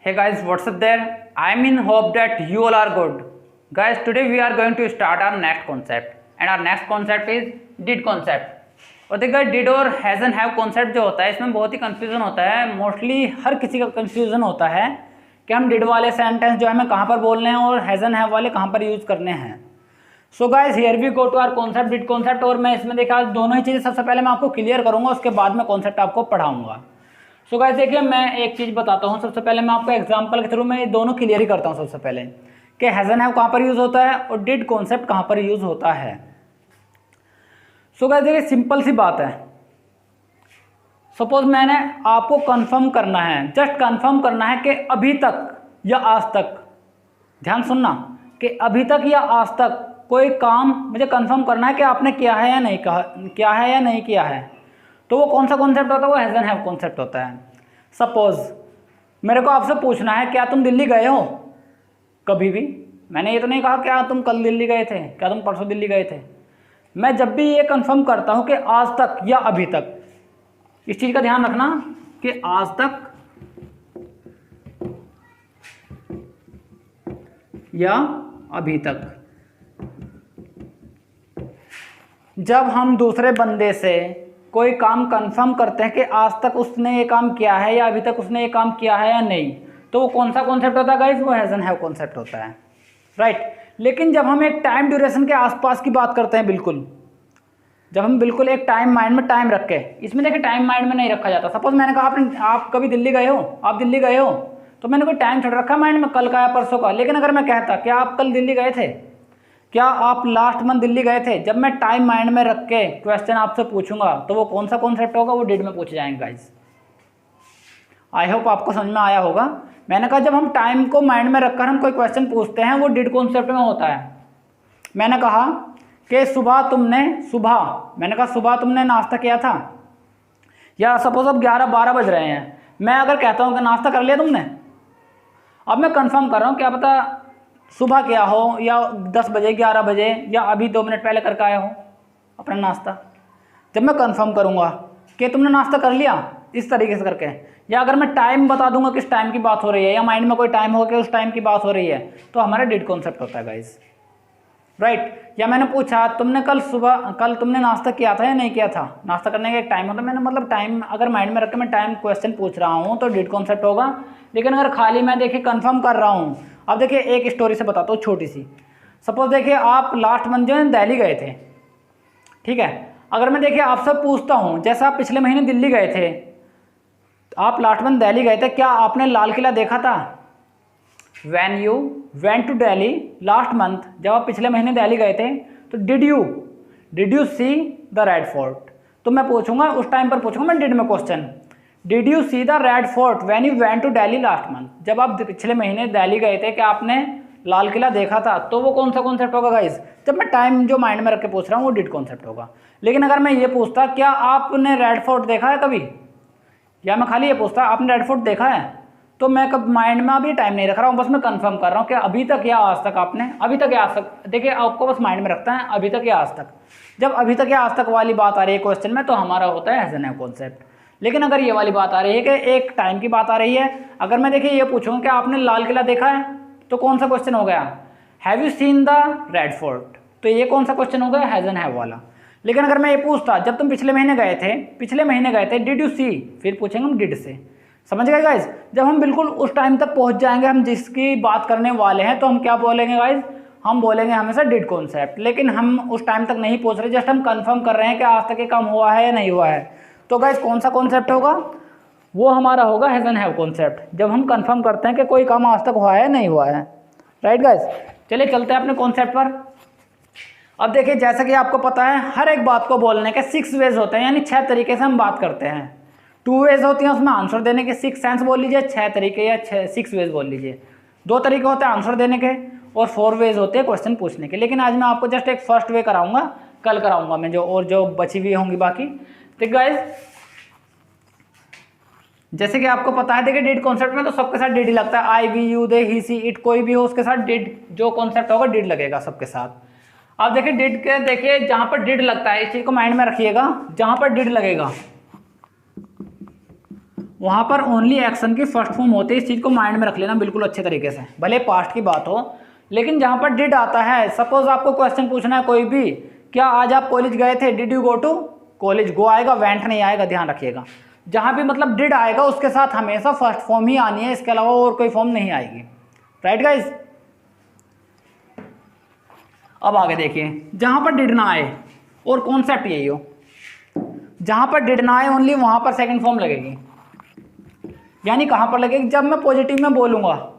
Hey guys, what's up there? I'm in hope that you all are good. Guys, today we are going to start our next concept and our next concept is did concept. और देखिए did और has and have concept जो होता है इसमें बहुत ही confusion होता है। मोस्टली हर किसी का कंफ्यूजन होता है कि हम डिड वाले सेंटेंस जो है हमें कहाँ पर बोलने हैं और हैज़ एंड हैव वाले कहाँ पर यूज़ करने हैं। So guys here we go to our concept did concept. और मैं इसमें देखा दोनों ही चीज़ें सबसे पहले मैं आपको क्लियर करूँगा, उसके बाद में कॉन्सेप्ट आपको पढ़ाऊँगा। सो गाइस देखिए मैं एक चीज़ बताता हूँ। सबसे पहले मैं आपको एग्जांपल के थ्रू मैं ये दोनों क्लियर ही करता हूँ। सबसे पहले कि हैज़ एंड हैव कहाँ पर यूज़ होता है और डिड कॉन्सेप्ट कहाँ पर यूज़ होता है। सो गाइस देखिए सिंपल सी बात है। सपोज मैंने आपको कंफर्म करना है, जस्ट कंफर्म करना है कि अभी तक या आज तक, ध्यान सुनना, कि अभी तक या आज तक कोई काम मुझे कंफर्म करना है कि आपने किया है या नहीं किया है या नहीं किया है। तो वो कौन सा कॉन्सेप्ट होता है? वो हैज़ एंड हैव कॉन्सेप्ट होता है। सपोज मेरे को आपसे पूछना है क्या तुम दिल्ली गए हो कभी भी। मैंने ये तो नहीं कहा क्या तुम कल दिल्ली गए थे, क्या तुम परसों दिल्ली गए थे। मैं जब भी ये कंफर्म करता हूँ कि आज तक या अभी तक, इस चीज़ का ध्यान रखना कि आज तक या अभी तक, जब हम दूसरे बंदे से कोई काम कंफर्म करते हैं कि आज तक उसने ये काम किया है या अभी तक उसने ये काम किया है या नहीं, तो वो कौन सा कॉन्सेप्ट होता है गाइस? वो हैज़ एंड हैव कॉन्सेप्ट होता है, राइट। लेकिन जब हम एक टाइम ड्यूरेशन के आसपास की बात करते हैं, बिल्कुल जब हम बिल्कुल एक टाइम माइंड में टाइम रख के, इसमें देखिए टाइम माइंड में नहीं रखा जाता। सपोज मैंने कहा आप कभी दिल्ली गए हो, आप दिल्ली गए हो, तो मैंने कोई टाइम छोड़ रखा माइंड में, कल का या परसों का। लेकिन अगर मैं कहता क्या आप कल दिल्ली गए थे, क्या आप लास्ट मंथ दिल्ली गए थे, जब मैं टाइम माइंड में रख के क्वेश्चन आपसे पूछूंगा तो वो कौन सा कॉन्सेप्ट होगा? वो डिड में पूछे जाएंगे गाइस। आई होप आपको समझ में आया होगा। मैंने कहा जब हम टाइम को माइंड में रखकर हम कोई क्वेश्चन पूछते हैं वो डिड कॉन्सेप्ट में होता है। मैंने कहा कि मैंने कहा सुबह तुमने नाश्ता किया था, या सपोज अब 11-12 बज रहे हैं, मैं अगर कहता हूँ कि नाश्ता कर लिया तुमने, अब मैं कंफर्म कर रहा हूँ, क्या पता सुबह किया हो या 10 बजे 11 बजे या अभी 2 मिनट पहले करके आया हो अपना नाश्ता। जब मैं कंफर्म करूँगा कि तुमने नाश्ता कर लिया इस तरीके से करके, या अगर मैं टाइम बता दूंगा किस टाइम की बात हो रही है, या माइंड में कोई टाइम होगा कि उस टाइम की बात हो रही है, तो हमारा डिड कॉन्सेप्ट होता है गाइस, राइट। या मैंने पूछा तुमने कल तुमने नाश्ता किया था या नहीं किया था। नाश्ता करने का एक टाइम होता है, मैंने मतलब टाइम अगर माइंड में रख के मैं टाइम क्वेश्चन पूछ रहा हूँ तो डिड कॉन्सेप्ट होगा। लेकिन अगर खाली मैं देखिए कंफर्म कर रहा हूँ, अब देखिए एक स्टोरी से बताता हूँ छोटी सी। सपोज देखिए आप लास्ट मंथ जो है दिल्ली गए थे, ठीक है। अगर मैं देखिए आपसे पूछता हूँ जैसा आप पिछले महीने दिल्ली गए थे, आप लास्ट मंथ दिल्ली गए थे, क्या आपने लाल किला देखा था? When you went to Delhi last month, जब आप पिछले महीने दिल्ली गए थे, तो did you see the Red Fort? तो मैं पूछूंगा उस टाइम पर पूछूंगा मैं डिड में question, did you see the red fort when you went to Delhi last month? जब आप पिछले महीने दिल्ली गए थे क्या आपने लाल किला देखा था? तो वो कौन सा कॉन्सेप्ट होगा गाइस? जब मैं टाइम जो माइंड में रख के पूछ रहा हूँ वो डिड कॉन्सेप्ट होगा। लेकिन अगर मैं ये पूछता क्या आपने रेड फोर्ट देखा है कभी, या मैं खाली ये पूछता आपने रेड फोर्ट देखा है, तो मैं कब माइंड में अभी टाइम नहीं रख रहा हूँ, बस मैं कंफर्म कर रहा हूँ कि अभी तक या आज तक आपने, अभी तक या आज तक। देखिए आपको बस माइंड में रखता है अभी तक या आज तक। जब अभी तक या आज तक वाली बात आ रही है क्वेश्चन में तो हमारा होता है हैज़ एंड हैव कॉन्सेप्ट। लेकिन अगर ये वाली बात आ रही है कि एक टाइम की बात आ रही है, अगर मैं देखिए ये पूछूँ कि आपने लाल किला देखा है, तो कौन सा क्वेश्चन हो गया? Have you seen the red fort? तो ये कौन सा क्वेश्चन हो गया? हैज़ एंड हैव वाला। लेकिन अगर मैं ये पूछता जब तुम पिछले महीने गए थे डिड यू सी, फिर पूछेंगे हम डिड से। समझ गए गाइज? जब हम बिल्कुल उस टाइम तक पहुंच जाएंगे हम जिसकी बात करने वाले हैं, तो हम क्या बोलेंगे गाइज? हम बोलेंगे हमेशा डिड कॉन्सेप्ट। लेकिन हम उस टाइम तक नहीं पहुंच रहे, जस्ट हम कंफर्म कर रहे हैं कि आज तक ये काम हुआ है या नहीं हुआ है। तो गाइज कौन सा कॉन्सेप्ट होगा? वो हमारा होगा हैज़ एंड हैव कॉन्सेप्ट, जब हम कंफर्म करते हैं कि कोई काम आज तक हुआ है या नहीं हुआ है, राइट गाइज। चलिए चलते हैं अपने कॉन्सेप्ट पर। अब देखिए जैसा कि आपको पता है हर एक बात को बोलने के 6 वेज होते हैं, यानी 6 तरीके से हम बात करते हैं। 2 वेज होती हैं उसमें आंसर देने के, 6 सेंस बोल लीजिए, 6 तरीके या 6 वेज बोल लीजिए। 2 तरीके होते हैं आंसर देने के और 4 वेज होते हैं क्वेश्चन पूछने के। लेकिन आज मैं आपको जस्ट एक फर्स्ट वे कराऊंगा, कल कराऊंगा मैं जो बची हुई होंगी बाकी। तो गाइज जैसे कि आपको पता है देखिए डिड कॉन्सेप्ट में तो सबके साथ डिड ही लगता है। I, we, you, they, he, she, it, कोई भी हो उसके साथ डिड जो कॉन्सेप्ट होगा डिड लगेगा सबके साथ। अब देखिए डिड के देखिए जहां पर डिड लगता है, इस चीज को माइंड में रखिएगा, जहां पर डिड लगेगा वहाँ पर ओनली एक्शन की फर्स्ट फॉर्म होती है। इस चीज़ को माइंड में रख लेना बिल्कुल अच्छे तरीके से, भले पास्ट की बात हो। लेकिन जहाँ पर डिड आता है, सपोज आपको क्वेश्चन पूछना है कोई भी, क्या आज आप कॉलेज गए थे, did you go to college, go आएगा, वेंट नहीं आएगा, ध्यान रखिएगा। जहाँ भी मतलब डिड आएगा उसके साथ हमेशा फर्स्ट फॉर्म ही आनी है, इसके अलावा और कोई फॉर्म नहीं आएगी। Right guys. अब आगे देखिए, जहाँ पर डिड ना आए और कॉन्सेप्ट यही हो, जहाँ पर डिड ना आए ओनली वहाँ पर सेकंड फॉर्म लगेगी। यानी कहाँ पर लगेगी, जब मैं पॉजिटिव में बोलूँगा,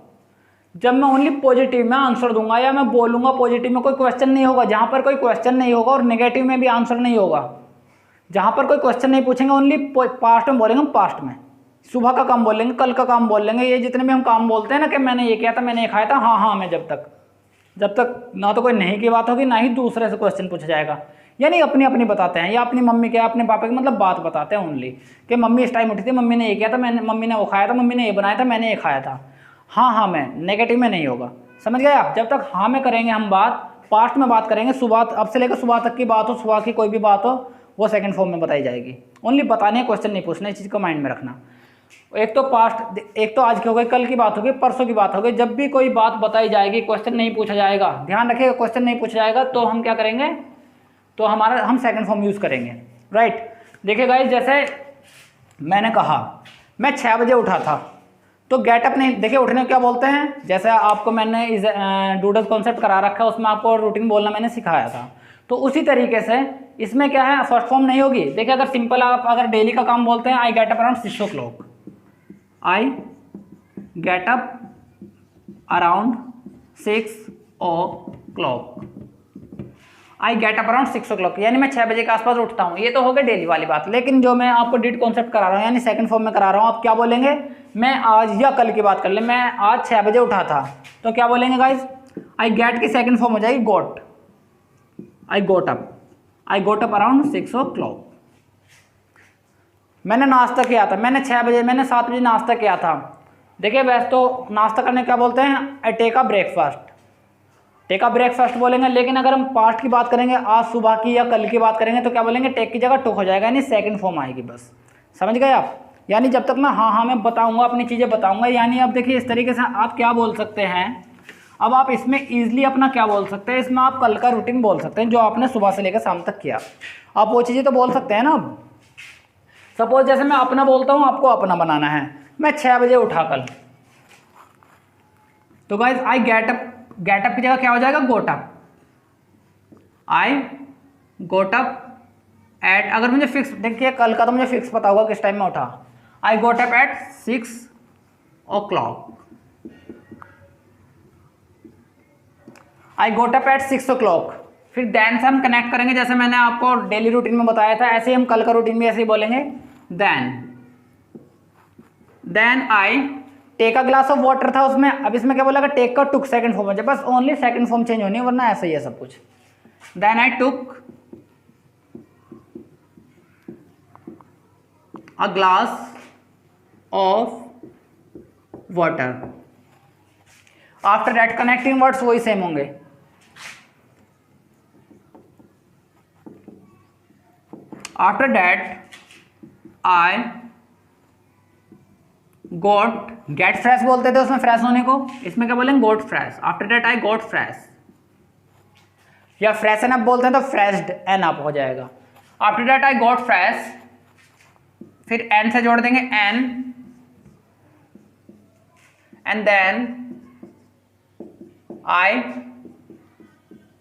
जब मैं ओनली पॉजिटिव में आंसर दूंगा या मैं बोलूँगा पॉजिटिव में कोई क्वेश्चन नहीं होगा, जहाँ पर कोई क्वेश्चन नहीं होगा, और नेगेटिव में भी आंसर नहीं होगा, जहाँ पर कोई क्वेश्चन नहीं पूछेंगे, ओनली पास्ट में बोलेंगे, हम पास्ट में सुबह का काम बोलेंगे, कल का काम बोल लेंगे, ये जितने भी हम काम बोलते हैं ना कि मैंने ये किया था, मैंने ये खाया था, हाँ हाँ मैं, जब तक ना तो कोई नहीं की बात होगी ना ही दूसरे से क्वेश्चन पूछा जाएगा। यानी अपनी अपनी बताते हैं, या अपनी मम्मी के अपने पापा की मतलब बात बताते हैं ओनली, कि मम्मी इस टाइम उठी थी, मम्मी ने ये किया था, मैंने, मम्मी ने वो खाया था, मम्मी ने ये बनाया था, मैंने ये खाया था, हाँ हाँ मैं, नेगेटिव में नहीं होगा। समझ गए आप। जब तक हाँ में करेंगे हम बात, पास्ट में बात करेंगे, सुबह अब से लेकर सुबह तक की बात हो, सुबह की कोई भी बात हो, वो सेकंड फॉर्म में बताई जाएगी। ओनली बताने, क्वेश्चन नहीं पूछना, इस चीज़ को माइंड में रखना। एक तो पास्ट, एक तो आज की हो गई, कल की बात हो गई, परसों की बात हो गई। जब भी कोई बात बताई जाएगी, क्वेश्चन नहीं पूछा जाएगा, ध्यान रखिएगा, क्वेश्चन नहीं पूछा जाएगा तो हम क्या करेंगे, तो हम सेकंड फॉर्म यूज़ करेंगे। राइट। देखिए गाइस, जैसे मैंने कहा मैं 6 बजे उठा था, तो गेट अप नहीं, देखिए उठने को क्या बोलते हैं, जैसे आपको मैंने इस डूडल्स कॉन्सेप्ट करा रखा है, उसमें आपको रूटीन बोलना मैंने सिखाया था, तो उसी तरीके से इसमें क्या है, फर्स्ट फॉर्म नहीं होगी। देखिए अगर सिंपल आप अगर डेली का काम बोलते हैं, I get up around 6 o'clock, I get up around 6 o'clock, I get up around 6 o'clock, यानी मैं 6 बजे के आसपास उठता हूँ। ये तो हो गई डेली वाली बात। लेकिन जो मैं आपको डिड कॉन्सेप्ट करा रहा हूँ, यानी सेकंड फॉर्म में करा रहा हूँ, आप क्या बोलेंगे, मैं आज या कल की बात कर ले, मैं आज 6 बजे उठा था, तो क्या बोलेंगे गाइज, आई गेट की सेकंड फॉर्म हो जाएगी गोट, आई गोट अप अराउंड 6 o'clock। मैंने नाश्ता किया था, मैंने 6 बजे, मैंने 7 बजे नाश्ता किया था। देखिए वैसे तो नाश्ता करने क्या बोलते हैं, I take a breakfast, take a breakfast बोलेंगे। लेकिन अगर हम पास्ट की बात करेंगे, आज सुबह की या कल की बात करेंगे, तो क्या बोलेंगे, टेक की जगह टुक हो जाएगा, यानी सेकंड फॉर्म आएगी बस। समझ गए आप। यानी जब तक मैं हाँ हाँ मैं बताऊंगा, अपनी चीज़ें बताऊंगा, यानी अब देखिए इस तरीके से आप क्या बोल सकते हैं, अब आप इसमें ईजिली अपना क्या बोल सकते हैं, इसमें आप कल का रूटीन बोल सकते हैं जो आपने सुबह से लेकर शाम तक किया, आप वो चीज़ें तो बोल सकते हैं ना। अब सपोज जैसे मैं अपना बोलता हूँ, आपको अपना बनाना है, मैं 6 बजे उठा कल, तो गाइज आई गेट अप की जगह क्या हो जाएगा, गोट अप, आई गोट अप एट, अगर मुझे फिक्स, देखिए कल का तो मुझे फिक्स पता होगा किस टाइम में उठा, I got up at 6 o'clock, I got up at 6 o'clock। फिर देन से हम कनेक्ट करेंगे, जैसे मैंने आपको डेली रूटीन में बताया था, ऐसे ही हम कल का रूटीन भी ऐसे ही बोलेंगे, then I take a glass of water था उसमें, अब इसमें क्या बोला, टेक का टुक सेकंड फॉर्म हो जाए, बस ओनली सेकंड फॉर्म चेंज होनी है, वरना ऐसा ही है सब कुछ। Then I took a glass of water, after that connecting words वही सेम होंगे, after that I got, get fresh बोलते थे उसमें फ्रेश होने को, इसमें क्या बोलेंगे, got fresh, after that I got fresh, या फ्रेश एन अप बोलते हैं तो फ्रेश्ड एन अप हो जाएगा, after that I got fresh, फिर एन से जोड़ देंगे एन, and then I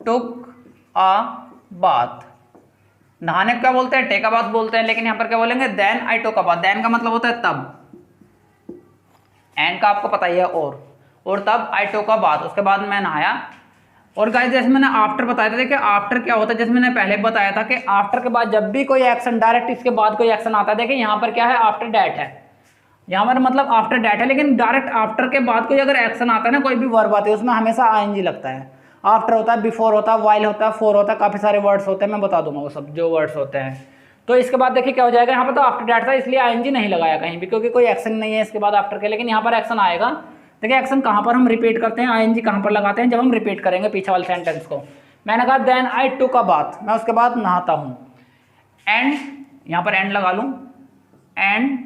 took a bath, नहाने को क्या बोलते हैं, टेक अ बाथ बोलते हैं, लेकिन यहां पर क्या बोलेंगे, then I took a bath, then का मतलब होता है तब, एंड का आपको पता ही है, और तब आई टुक अ बाथ, उसके बाद मैं नहाया। और गाइस जैसे मैंने आफ्टर बताया था, देखिए आफ्टर क्या होता है, जैसे मैंने पहले बताया था कि आफ्टर के बाद जब भी कोई एक्शन, डायरेक्ट इसके बाद कोई एक्शन आता है, देखिए यहाँ पर क्या है, आफ्टर डैट है, यहाँ पर मतलब आफ्टर डैट है, लेकिन डायरेक्ट आफ्टर के बाद कोई अगर एक्शन आता है ना, कोई भी वर्ब आती है, उसमें हमेशा आईएनजी लगता है। आफ्टर होता है, बिफोर होता है, वाइल होता है, फोर होता है, काफ़ी सारे वर्ड्स होते हैं, मैं बता दूंगा वो सब जो वर्ड्स होते हैं। तो इसके बाद देखिए क्या हो जाएगा, यहाँ पर तो आफ्टर डैट था, इसलिए आईएनजी नहीं लगाया कहीं भी, क्योंकि कोई एक्शन नहीं है इसके बाद आफ्टर के, लेकिन यहाँ पर एक्शन आएगा। देखिए एक्शन कहाँ पर हम रिपीट करते हैं, आईएनजी कहाँ पर लगाते हैं, जब हम रिपीट करेंगे पीछे वाले सेंटेंस को। मैंने कहा then I took a bath, मैं उसके बाद नहाता हूँ, एंड यहाँ पर एंड लगा लूँ, एंड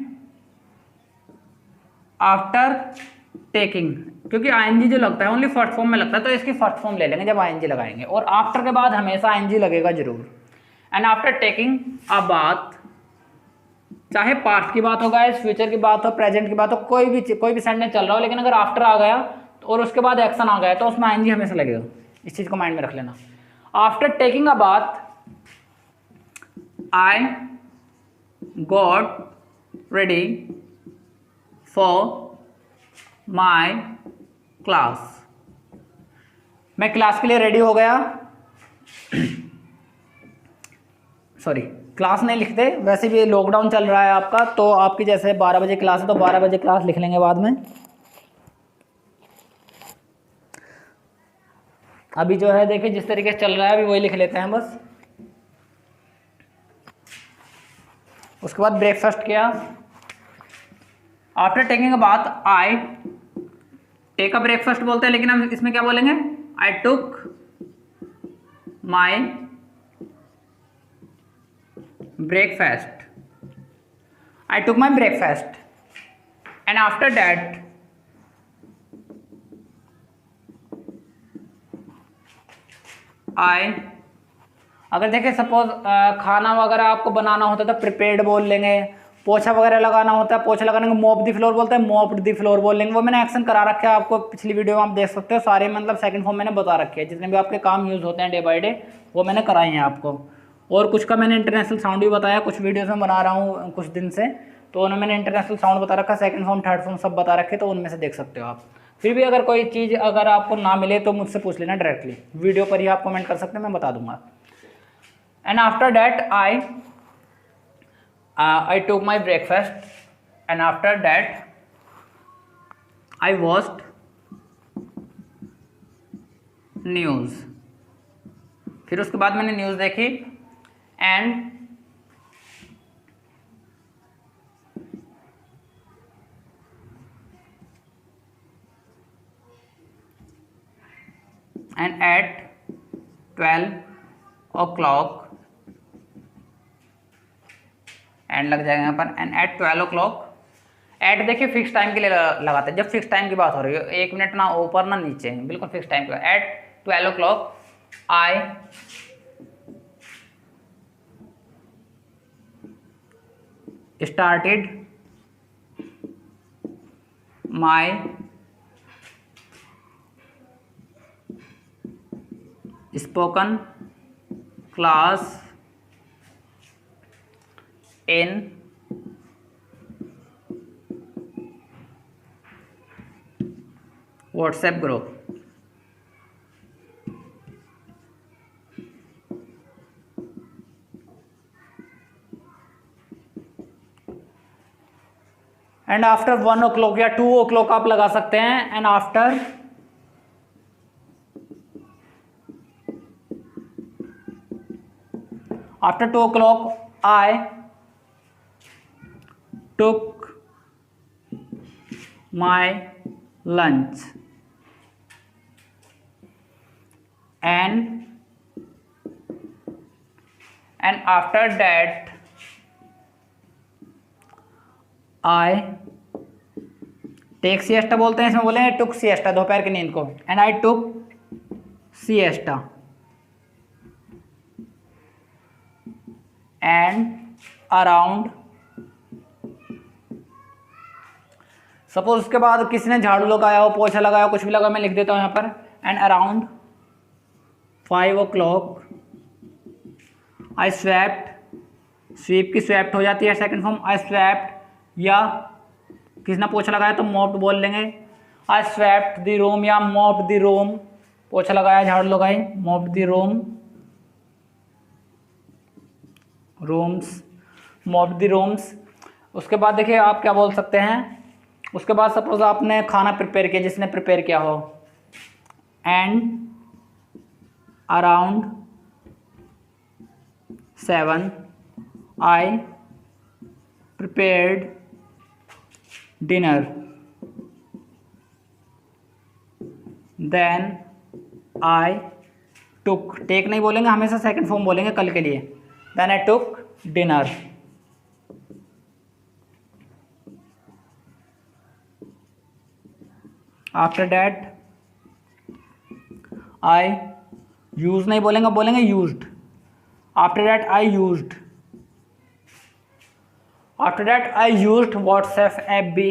आफ्टर टेकिंग, क्योंकि आईएनजी जो लगता है ओनली फर्स्ट फॉर्म में लगता है, तो इसकी फर्स्ट फॉर्म ले लेंगे जब आईएनजी लगाएंगे, और आफ्टर के बाद हमेशा आईएनजी लगेगा जरूर। एंड आफ्टर टेकिंग अ बात, चाहे पास्ट की बात हो गाइस, फ्यूचर की बात हो, प्रेजेंट की बात हो, कोई भी सेंटेंस चल रहा हो, लेकिन अगर आफ्टर आ गया और उसके बाद एक्शन आ गया तो उसमें आईएनजी हमेशा लगेगा। इस चीज को माइंड में रख लेना। आफ्टर टेकिंग अ बात I got ready for my class, मैं क्लास के लिए रेडी हो गया। सॉरी, क्लास नहीं लिखते, वैसे भी लॉकडाउन चल रहा है आपका, तो आपकी जैसे 12 बजे क्लास है तो 12 बजे क्लास लिख लेंगे बाद में। अभी जो है देखिए जिस तरीके से चल रहा है अभी वही लिख लेते हैं बस। उसके बाद ब्रेकफास्ट किया। आफ्टर टेकिंग अ बात आई टेक अ ब्रेकफास्ट बोलते हैं, लेकिन हम इसमें क्या बोलेंगे, आई took my breakfast, I took my breakfast, and after that I, अगर देखें सपोज खाना वगैरह आपको बनाना होता है तो प्रिपेयर्ड बोल लेंगे, पोछा वगैरह लगाना होता है, पोछा लगाने को मॉप द फ्लोर बोलते हैं, मॉप द फ्लोर बोल लेंगे। वो मैंने एक्शन करा रखा है, आपको पिछली वीडियो में आप देख सकते हो, सारे मतलब सेकंड फॉर्म मैंने बता रखे हैं, जितने भी आपके काम यूज होते हैं डे बाय डे वो मैंने कराए हैं आपको। और कुछ का मैंने इंटरनेशनल साउंड भी बताया, कुछ वीडियोस में बना रहा हूँ कुछ दिन से, तो उन्हें मैंने इंटरनेशनल साउंड बता रखा, सेकंड फॉर्म थर्ड फॉर्म सब बता रखे, तो उनमें से देख सकते हो आप। फिर भी अगर कोई चीज़ अगर आपको ना मिले तो मुझसे पूछ लेना डायरेक्टली, वीडियो पर ही आप कमेंट कर सकते हैं, मैं बता दूंगा। And after that I took my breakfast, and after that I watched news, फिर उसके बाद मैंने न्यूज़ देखी। एंड एट 12 o'clock, एंड लग जाएगा यहाँ पर, एंड एट 12 o'clock, एट देखिए फिक्स टाइम के लिए लगाते हैं, जब फिक्स टाइम की बात हो रही है, 1 मिनट ना ऊपर ना नीचे, बिल्कुल फिक्स टाइम के बाद। At 12 o'clock I started my spoken class in WhatsApp group। And after 1 o'clock या 2 o'clock आप लगा सकते हैं। And after after 2 o'clock I took my lunch, and after that I take siesta बोलते हैं, इसमें बोले टुक सिएस्टा, दोपहर की नींद को। And I took siesta, and around, suppose उसके बाद किसी ने झाड़ू लगाया हो, पोछा लगाया हो, कुछ भी लगा, मैं लिख देता हूं यहाँ पर। And around 5 o'clock I swept, sweep की स्वेप्ट हो जाती है सेकंड फॉर्म, आई स्वेप्ट, या किसी ने पोछा लगाया तो मॉप्ड बोल लेंगे, आई स्वेप्ट द रूम या मॉप्ड द रूम, पोछा लगाया झाड़ू लगाई, mopped the room, rooms, mopped the rooms. उसके बाद देखिए आप क्या बोल सकते हैं, उसके बाद सपोज आपने खाना प्रिपेयर किया, जिसने प्रिपेयर किया हो, and around 7 I prepared dinner, then I took, take नहीं बोलेंगे, हमेशा सेकंड फॉर्म बोलेंगे कल के लिए, then I took dinner. After that I use नहीं बोलेंगे, बोलेंगे used. After that I used, after that I used WhatsApp FB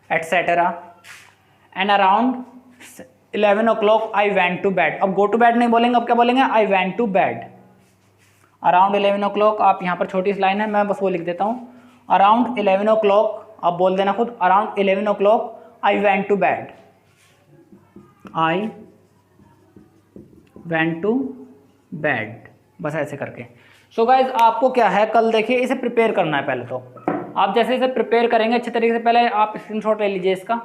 etcetera and around 11 o'clock I went to bed. अब गो टू बेड नहीं बोलेंगे, अब क्या बोलेंगे, I went to bed. Around 11 o'clock, आप यहाँ पर छोटी सी लाइन है, मैं बस वो लिख देता हूँ। अराउंड 11 o'clock, आप बोल देना खुद, around 11 o'clock I went to bed, I went to bed, बस ऐसे करके। सो गाइज आपको क्या है, कल देखिए इसे प्रिपेयर करना है। पहले तो आप जैसे इसे प्रिपेयर करेंगे अच्छे तरीके से, पहले आप स्क्रीनशॉट ले लीजिए इसका।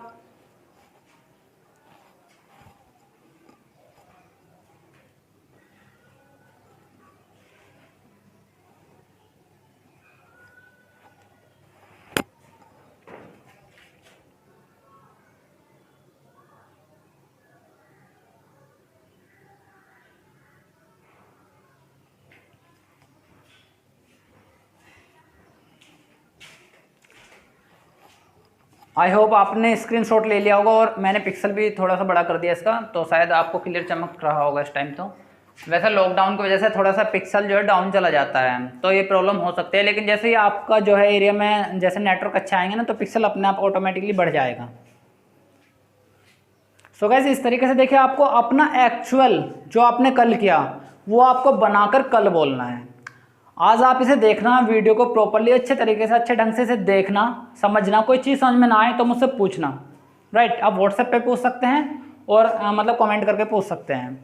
आई होप आपने स्क्रीनशॉट ले लिया होगा, और मैंने पिक्सल भी थोड़ा सा बड़ा कर दिया इसका, तो शायद आपको क्लियर चमक रहा होगा इस टाइम। तो वैसे लॉकडाउन की वजह से थोड़ा सा पिक्सल जो है डाउन चला जाता है, तो ये प्रॉब्लम हो सकती है। लेकिन जैसे ही आपका जो है एरिया में जैसे नेटवर्क अच्छा आएंगे ना, तो पिक्सल अपने आप ऑटोमेटिकली बढ़ जाएगा। सो गाइस इस तरीके से देखिए, आपको अपना एक्चुअल जो आपने कल किया वो आपको बनाकर कल बोलना है। आज आप इसे देखना, वीडियो को प्रॉपरली अच्छे तरीके से अच्छे ढंग से इसे देखना, समझना। कोई चीज़ समझ में ना आए तो मुझसे पूछना, राइट। आप व्हाट्सएप पे पूछ सकते हैं और मतलब कमेंट करके पूछ सकते हैं,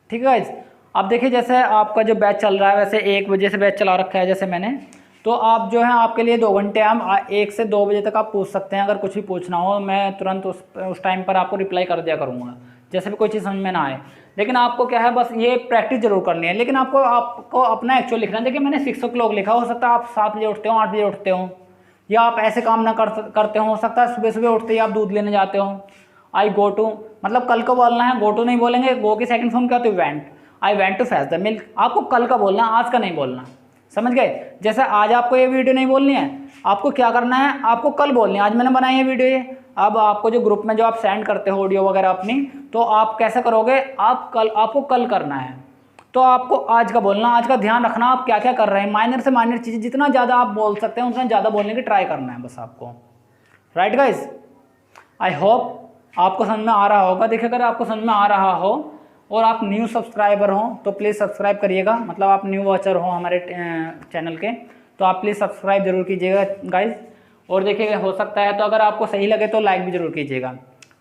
ठीक है गाइज। अब देखिए जैसे आपका जो बैच चल रहा है, वैसे 1 बजे से बैच चला रखा है जैसे मैंने, तो आप जो है आपके लिए 2 घंटे, हम 1 से 2 बजे तक आप पूछ सकते हैं। अगर कुछ भी पूछना हो मैं तुरंत उस टाइम पर आपको रिप्लाई कर दिया करूँगा, जैसे भी कोई चीज़ समझ में ना आए। लेकिन आपको क्या है, बस ये प्रैक्टिस जरूर करनी है। लेकिन आपको अपना एक्चुअल लिखना है। देखिए मैंने 6 o'clock लिखा, हो सकता है आप 7 बजे उठते हो, 8 बजे उठते हो, या आप ऐसे काम ना करते हो सकता है सुबह सुबह उठते ही आप दूध लेने जाते हो। आई गो टू, मतलब कल को बोलना है, गो टू नहीं बोलेंगे। गो की सेकंड फॉर्म क्या होती है, went. I went to fetch the milk. आपको कल का बोलना, आज का नहीं बोलना, समझ गए। जैसे आज आपको ये वीडियो नहीं बोलनी है, आपको क्या करना है, आपको कल बोलनी है। आज मैंने बनाई है वीडियो ये, अब आपको जो ग्रुप में जो आप सेंड करते हो ऑडियो वगैरह अपनी, तो आप कैसे करोगे, आपको कल करना है। तो आपको आज का बोलना, आज का ध्यान रखना आप क्या क्या कर रहे हैं। माइनर से माइनर चीज़ें जितना ज़्यादा आप बोल सकते हैं उतना ज़्यादा बोलने की ट्राई करना है बस आपको, राइट गाइज। आई होप आपको समझ में आ रहा होगा। देखिए अगर आपको समझ में आ रहा हो और आप न्यू सब्सक्राइबर हो तो प्लीज़ सब्सक्राइब करिएगा, मतलब आप न्यू वॉचर हो हमारे चैनल के, तो आप प्लीज़ सब्सक्राइब जरूर कीजिएगा गाइज। और देखिए हो सकता है तो अगर आपको सही लगे तो लाइक भी जरूर कीजिएगा,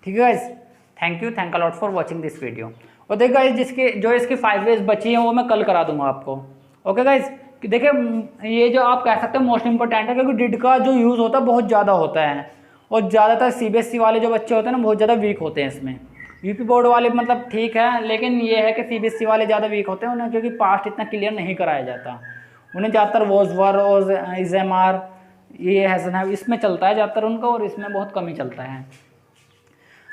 ठीक है guys. Thank you a lot for watching this video. और देखिए गाइज इसकी 5 वेज बची हैं वो मैं कल करा दूंगा आपको, ओके गाइज। देखिए ये जो आप कह सकते हैं मोस्ट इंपॉर्टेंट है, क्योंकि डिड का जो यूज़ होता है बहुत ज़्यादा होता है, और ज़्यादातर CBSE वाले जो बच्चे होते हैं ना बहुत ज़्यादा वीक होते हैं इसमें। यूपी बोर्ड वाले मतलब ठीक है, लेकिन ये है कि CBSE वाले ज़्यादा वीक होते हैं, उन्हें क्योंकि पास्ट इतना क्लियर नहीं कराया जाता। उन्हें ज़्यादातर वॉजवर और ISMR ये हैज़न है इसमें चलता है ज़्यादातर उनका, और इसमें बहुत कम ही चलता है,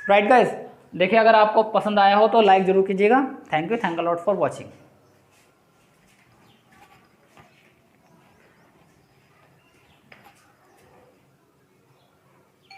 राइट गाइज। देखिए अगर आपको पसंद आया हो तो लाइक ज़रूर कीजिएगा। Thank you a lot for watching.